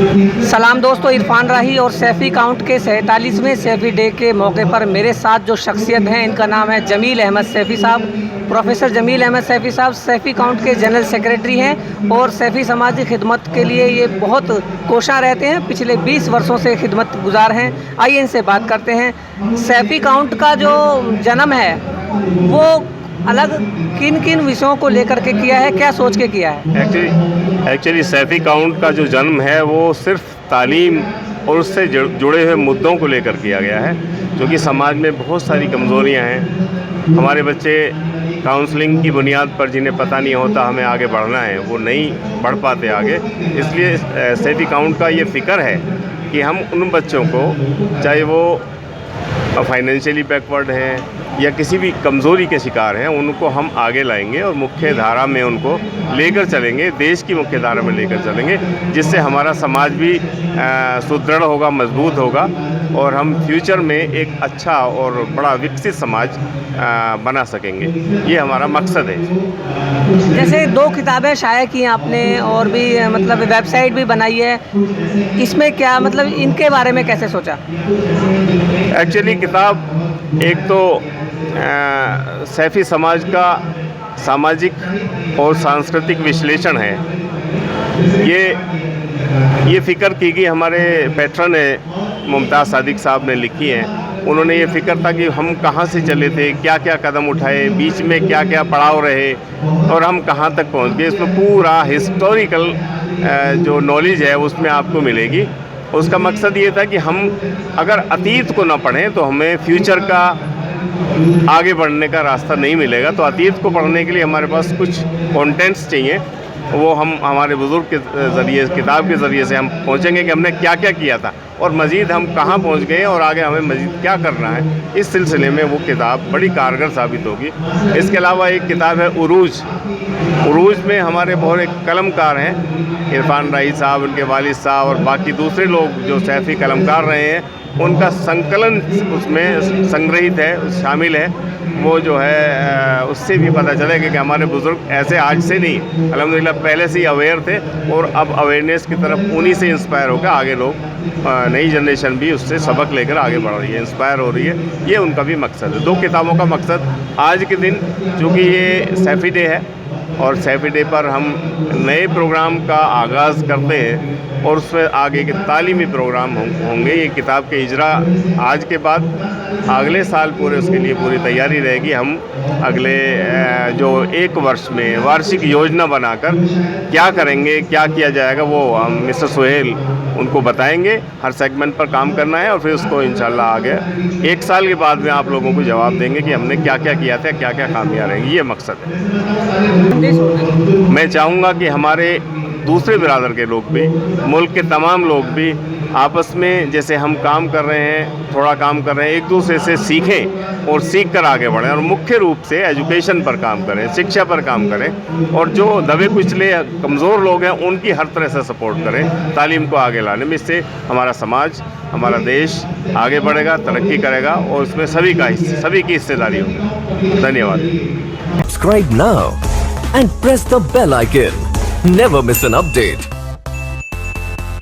सलाम दोस्तों, इरफान राही और सैफ़ी काउंट के 47वें सैफ़ी डे के मौके पर मेरे साथ जो शख्सियत हैं, इनका नाम है जमील अहमद सैफ़ी साहब। प्रोफेसर जमील अहमद सैफ़ी साहब सैफ़ी काउंट के जनरल सेक्रेटरी हैं और सैफ़ी समाजी खिदमत के लिए ये बहुत कोशां रहते हैं। पिछले 20 वर्षों से खिदमत गुजार हैं। आइए इनसे बात करते हैं। सैफ़ी काउंट का जो जन्म है वो अलग किन किन विषयों को लेकर के किया है, क्या सोच के किया है? एक्चुअली सैफ़ी काउंट का जो जन्म है वो सिर्फ तालीम और उससे जुड़े हुए मुद्दों को लेकर किया गया है, क्योंकि समाज में बहुत सारी कमज़ोरियां हैं। हमारे बच्चे काउंसलिंग की बुनियाद पर जिन्हें पता नहीं होता हमें आगे बढ़ना है, वो नहीं बढ़ पाते आगे। इसलिए सैफ़ी काउंट का ये फ़िक्र है कि हम उन बच्चों को, चाहे वो फाइनेंशियली बैकवर्ड हैं या किसी भी कमज़ोरी के शिकार हैं, उनको हम आगे लाएंगे और मुख्य धारा में उनको लेकर चलेंगे, देश की मुख्य धारा में लेकर चलेंगे, जिससे हमारा समाज भी सुदृढ़ होगा, मजबूत होगा और हम फ्यूचर में एक अच्छा और बड़ा विकसित समाज बना सकेंगे। ये हमारा मकसद है। जैसे 2 किताबें शाया की हैं आपने और भी मतलब वेबसाइट भी बनाई है, इसमें क्या मतलब इनके बारे में कैसे सोचा? एक्चुअली किताब एक तो सैफ़ी समाज का सामाजिक और सांस्कृतिक विश्लेषण है। ये फ़िक्र की गई, हमारे पैट्रन है मुमताज़ सादिक साहब ने लिखी है। उन्होंने ये फ़िक्र था कि हम कहाँ से चले थे, क्या क्या कदम उठाए, बीच में क्या क्या पड़ाव रहे और हम कहाँ तक पहुँच गए। इसमें पूरा हिस्टोरिकल जो नॉलेज है उसमें आपको मिलेगी। उसका मकसद ये था कि हम अगर अतीत को ना पढ़ें तो हमें फ्यूचर का आगे बढ़ने का रास्ता नहीं मिलेगा। तो अतीत को पढ़ने के लिए हमारे पास कुछ कंटेंट्स चाहिए, वो हम हमारे बुज़ुर्ग के ज़रिए, किताब के ज़रिए से हम पहुँचेंगे कि हमने क्या क्या किया था और मज़ीद हम कहाँ पहुँच गए और आगे हमें मज़ीद क्या करना है। इस सिलसिले में वो किताब बड़ी कारगर साबित होगी। इसके अलावा एक किताब है उरूज। उरूज में हमारे बहुत एक कलमकार हैं, इरफान राही साहब, उनके वालिद साहब और बाकी दूसरे लोग जो सैफ़ी कलमकार रहे हैं, उनका संकलन उसमें संग्रहित है, शामिल है। वो जो है उससे भी पता चलेगा कि हमारे बुज़ुर्ग ऐसे आज से नहीं, अल्हम्दुलिल्लाह पहले से ही अवेयर थे और अब अवेयरनेस की तरफ उन्हीं से इंस्पायर होकर आगे लोग, नई जनरेशन भी उससे सबक लेकर आगे बढ़ रही है, इंस्पायर हो रही है। ये उनका भी मकसद है। 2 किताबों का मकसद आज के दिन, चूँकि ये सैफ़ी डे है और सैफ़ी डे पर हम नए प्रोग्राम का आगाज़ करते हैं और उसमें आगे के तालीमी प्रोग्राम होंगे। ये किताब के इजरा आज के बाद अगले साल पूरे उसके लिए पूरी तैयारी रहेगी। हम अगले जो 1 वर्ष में वार्षिक योजना बनाकर क्या करेंगे, क्या किया जाएगा, वो हम मिस्टर सुहेल उनको बताएंगे। हर सेगमेंट पर काम करना है और फिर उसको इंशाल्लाह आगे 1 साल के बाद में आप लोगों को जवाब देंगे कि हमने क्या क्या किया था, क्या क्या खामियां रहेंगी। ये मकसद है। मैं चाहूँगा कि हमारे दूसरे बिरादर के लोग भी, मुल्क के तमाम लोग भी आपस में जैसे हम काम कर रहे हैं, थोड़ा काम कर रहे हैं, एक दूसरे से सीखें और सीख कर आगे बढ़ें और मुख्य रूप से एजुकेशन पर काम करें, शिक्षा पर काम करें और जो दबे कुचले कमज़ोर लोग हैं उनकी हर तरह से सपोर्ट करें तालीम को आगे लाने में। इससे हमारा समाज, हमारा देश आगे बढ़ेगा, तरक्की करेगा और उसमें सभी की हिस्सेदारी होगी। धन्यवाद। Subscribe now and press the bell icon. Never miss an update.